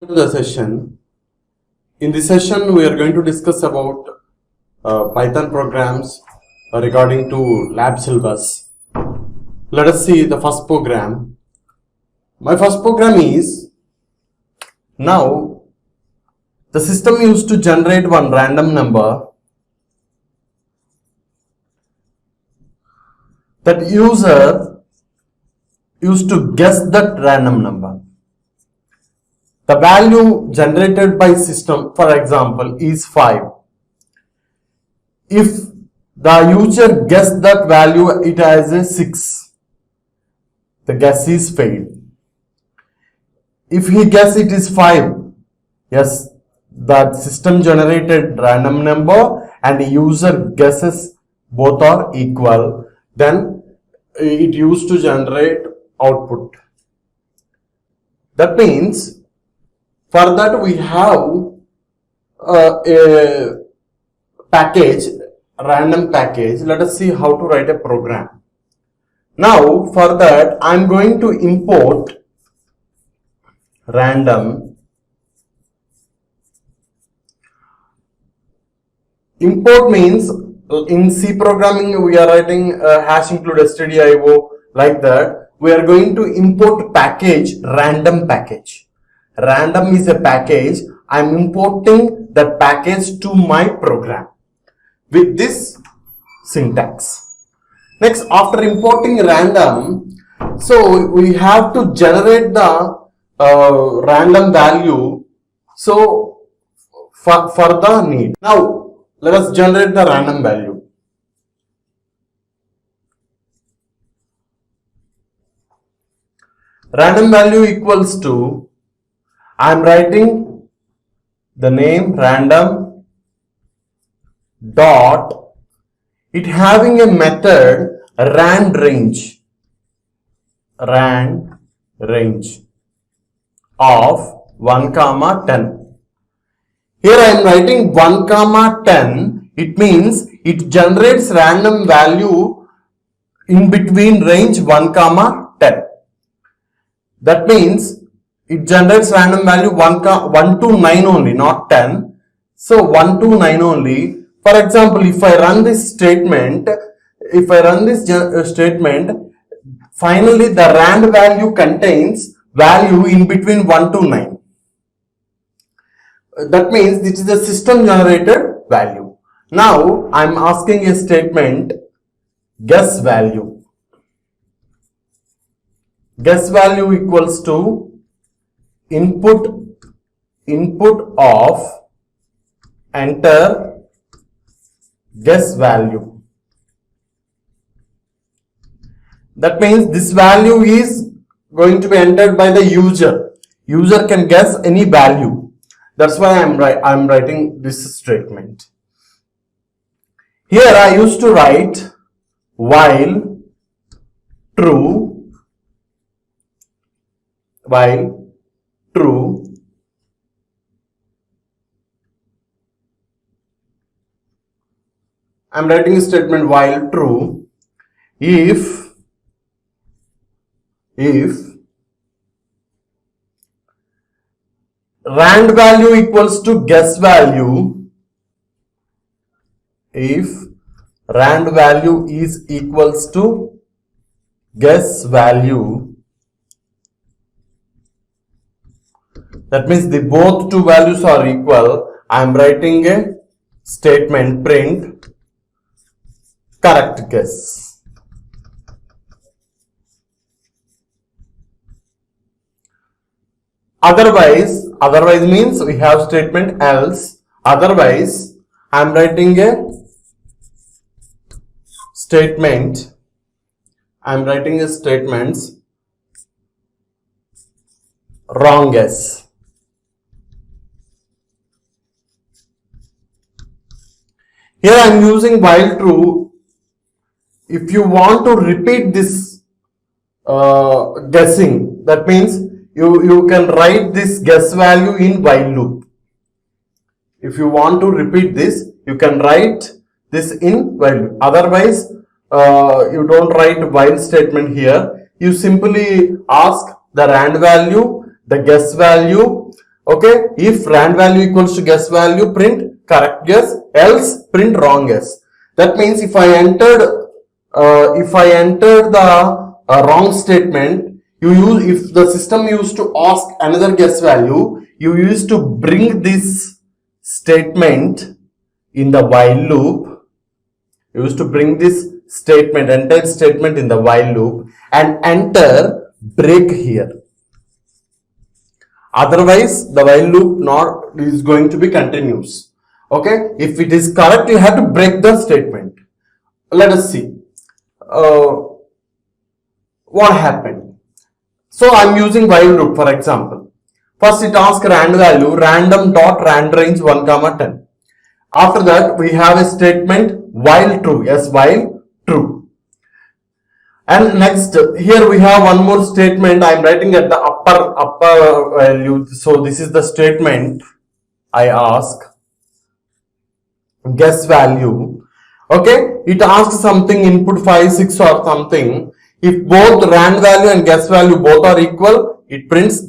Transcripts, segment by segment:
To the session. In this session, we are going to discuss about Python programs regarding to lab syllabus. Let us see the first program. My first program is, now the system used to generate one random number. That user used to guess that random number. The value generated by system, for example, is 5. If the user guessed that value, it has a 6. The guess is failed. If he guessed it is 5, yes, the system generated random number and the user guesses both are equal, then it used to generate output. That means for that we have a package, random package. Let us see how to write a program. Now for that I am going to import random. Import means in C programming we are writing hash include stdio, like that. We are going to import package, random package. Random is a package. I am importing that package to my program with this syntax. Next, after importing random, so we have to generate the random value. So for the need. Now let us generate the random value. Random value equals to, I am writing the name random dot, it having a method rand range of 1 comma 10. Here I am writing 1 comma 10. It means it generates random value in between range 1 comma 10. That means it generates random value 1 to 9 only, not 10. So 1 to 9 only. For example, if I run this statement, finally the rand value contains value in between 1 to 9. That means this is the system generated value. Now I am asking a statement, guess value. Guess value equals to input of enter guess value. That means this value is going to be entered by the user. User can guess any value. That's why I'm writing this statement. Here I used to write while true, I'm writing a statement while true, if rand value equals to guess value, if rand value is equals to guess value, that means the both two values are equal, I am writing a statement print correct guess. Otherwise means we have statement else. Otherwise I am writing a statement. I am writing a statements wrong guess. Here I am using while true. If you want to repeat this guessing, that means you can write this guess value in while loop. If you want to repeat this, you can write this in while loop. Otherwise, you don't write while statement here. You simply ask the rand value, the guess value, Okay, if rand value equals to guess value, print correct guess, else print wrong guess. That means if I entered the wrong statement, if the system used to ask another guess value, you used to bring this statement in the while loop. You used to bring this statement, entire statement in the while loop, and enter break here. Otherwise, the while loop not is going to be continuous. Okay, if it is correct, you have to break the statement. Let us see what happened. So I'm using while loop for example. First it asks rand value random dot rand range 1 comma 10. After that we have a statement while true, yes, while true. And next here we have one more statement. I am writing at the upper value. So this is the statement I ask guess value. Okay, it asks something input 5, 6 or something. If both rand value and guess value both are equal, it prints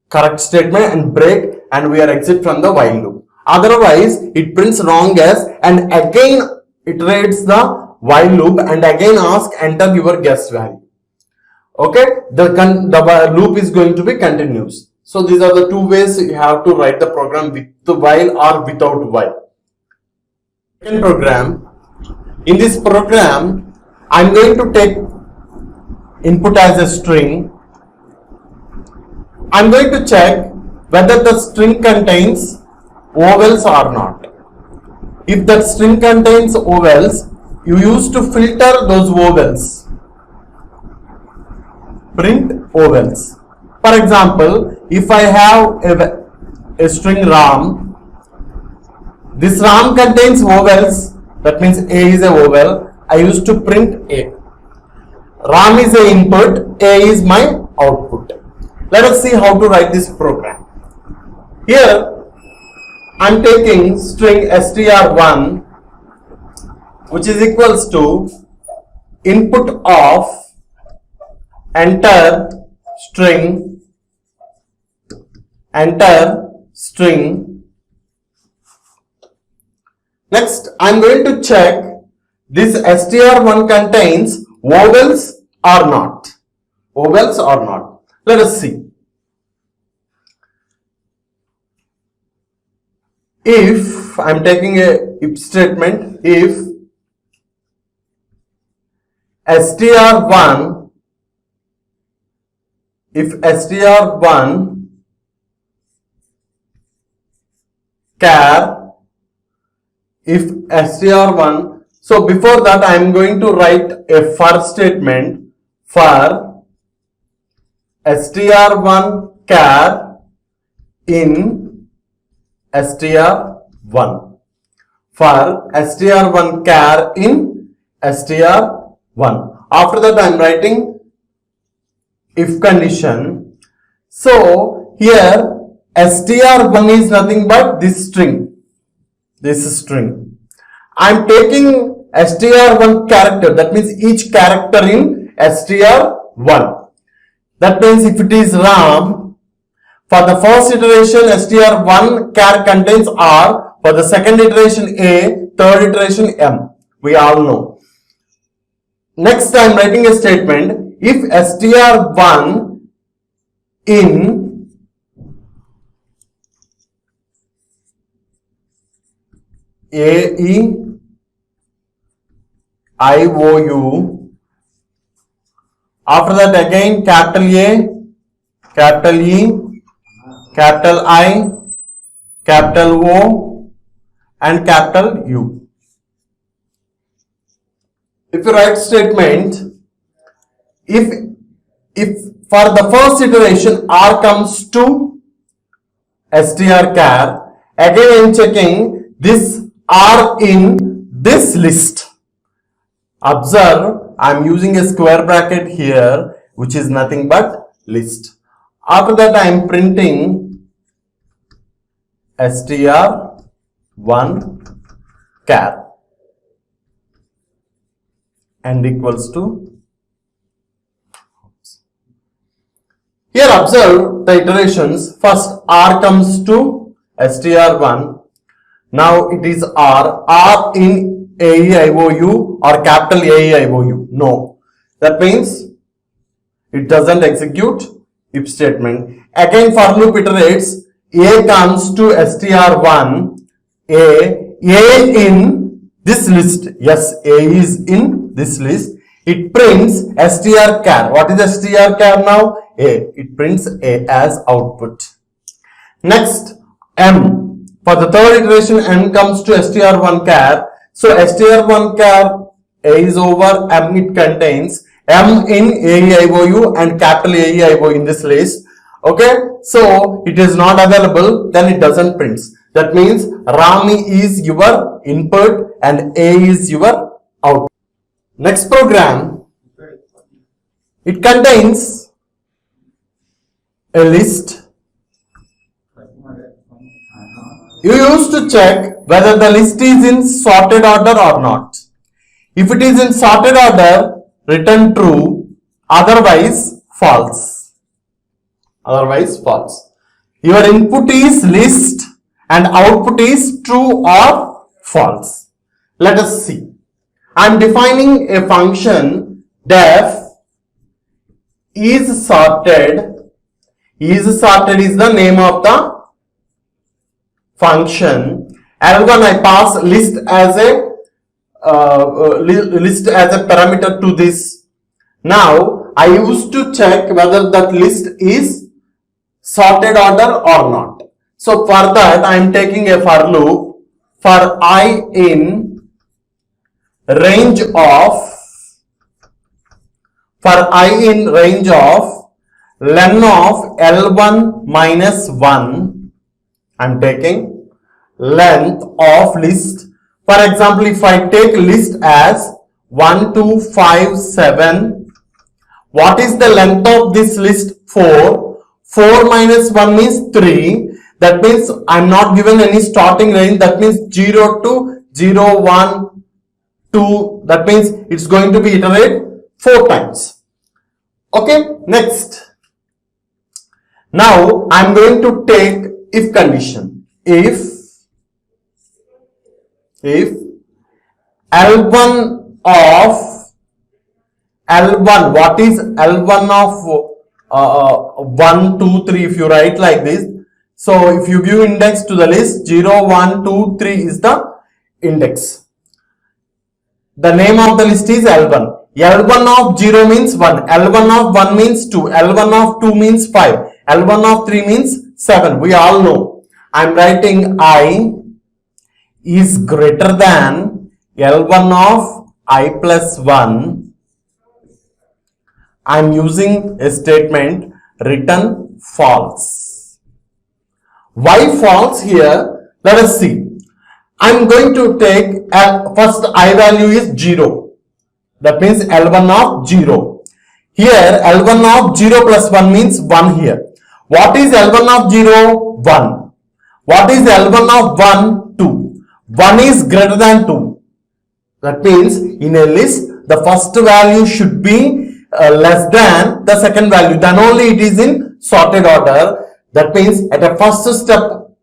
correct statement and break, and we are exit from the while loop. Otherwise, it prints wrong guess and again iterates the while loop and again ask enter your guess value. Okay, the loop is going to be continuous. So these are the two ways you have to write the program, with the while or without while. Second program. In this program, I am going to take input as a string. I am going to check whether the string contains vowels or not. If that string contains vowels, you used to filter those vowels. Print vowels. For example, if I have a string Ram, this Ram contains vowels, that means A is a vowel, I used to print A. Ram is a input, A is my output. Let us see how to write this program. Here I am taking string str1 which is equals to input of enter string. Next I am going to check this str1 contains vowels or not. Let us see. If I am taking a if statement, if str1 char, if str1, so before that I am going to write a for statement for str1 char in str1, for str1 char in str1. After that I am writing if condition. So here str1 is nothing but this string. I am taking str1 character, that means each character in str1. That means if it is Ram, for the first iteration str1 char contains R, for the second iteration A, third iteration M. We all know. Next I am writing a statement if str1 in AE IOU, after that again capital A, capital E, capital I, capital O and capital U. If you write statement, if for the first iteration R comes to str char, again I am checking this R in this list. Observe, I am using a square bracket here which is nothing but list. After that I am printing str1 char and equals to. Here observe the iterations. First R comes to str1. Now it is R in AEIOU or capital AEIOU. No. That means it doesn't execute if statement. Again for loop iterates. A comes to str1. A in this list. Yes, A is in this list. It prints strchar. What is strchar now? A. It prints A as output. Next, M. For the third iteration, M comes to str1 char. So str1 char A is over, M it contains M in AEIOU and capital AEIOU in this list. Okay, so it is not available, then it doesn't print. That means Rami is your input and A is your output. Next program, it contains a list. You used to check whether the list is in sorted order or not. If it is in sorted order, return true, otherwise false. Otherwise false. Your input is list and output is true or false. Let us see. I am defining a function def is sorted. Is sorted is the name of the function. L1 I pass list as a parameter to this. Now I used to check whether that list is sorted order or not. So for that I am taking a for loop for I in range of len of L1 minus 1. I am taking length of list. For example, if I take list as 1, 2, 5, 7, what is the length of this list? 4. 4 minus 1 means 3. That means I am not given any starting range. That means 0 to 0, 1, 2. That means it's going to be iterated 4 times. Okay, next. Now I am going to take if condition. If L1 of L1, what is L1 of 1, 2, 3 if you write like this. So if you give index to the list 0, 1, 2, 3 is the index. The name of the list is L1. L1 of 0 means 1, L1 of 1 means 2, L1 of 2 means 5, L1 of 3 means 7. We all know. I am writing I is greater than L1 of I plus 1. I am using a statement return false. Why false here? Let us see. I am going to take first I value is 0. That means L1 of 0. Here L1 of 0 plus 1 means 1 here. What is L1 of 0? 1. What is L1 of 1? 2. 1 is greater than 2. That means in a list the first value should be less than the second value. Then only it is in sorted order. That means at a first step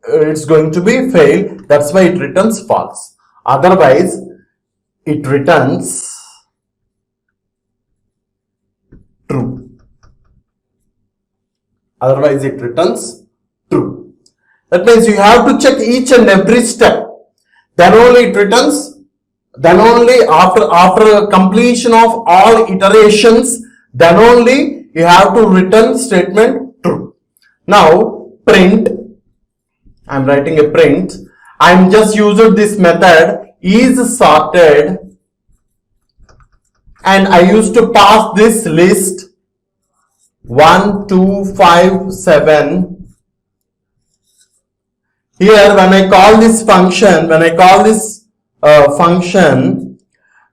it's going to be fail. That's why it returns false. Otherwise it returns true. Otherwise it returns true. That means you have to check each and every step. Then only it returns. Then only after completion of all iterations, then only you have to return statement true. Now print. I am writing a print. I am just using this method is sorted, and I used to pass this list 1, 2, 5, 7. Here when I call this function,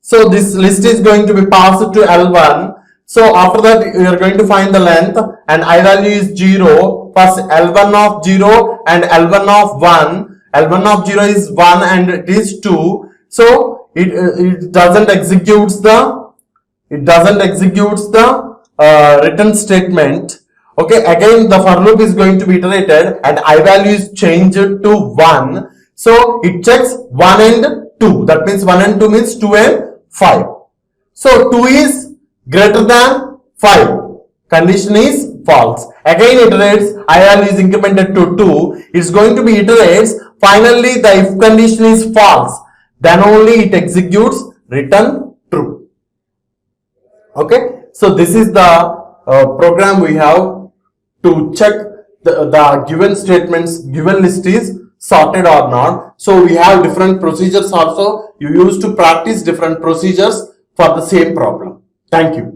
so this list is going to be passed to L1. So after that you are going to find the length, and I value is 0. First L1 of 0 and L1 of 1. L1 of 0 is 1 and it is 2. So it doesn't execute the return statement. Okay, again the for loop is going to be iterated and I value is changed to 1. So it checks 1 and 2. That means 1 and 2 means 2 and 5. So 2 is greater than 5. Condition is false. Again iterates, I value is incremented to 2. It's going to be iterates. Finally the if condition is false. Then only it executes return true. Okay. So this is the program we have to check the given statements, given list is sorted or not. So we have different procedures also. You use to practice different procedures for the same problem. Thank you.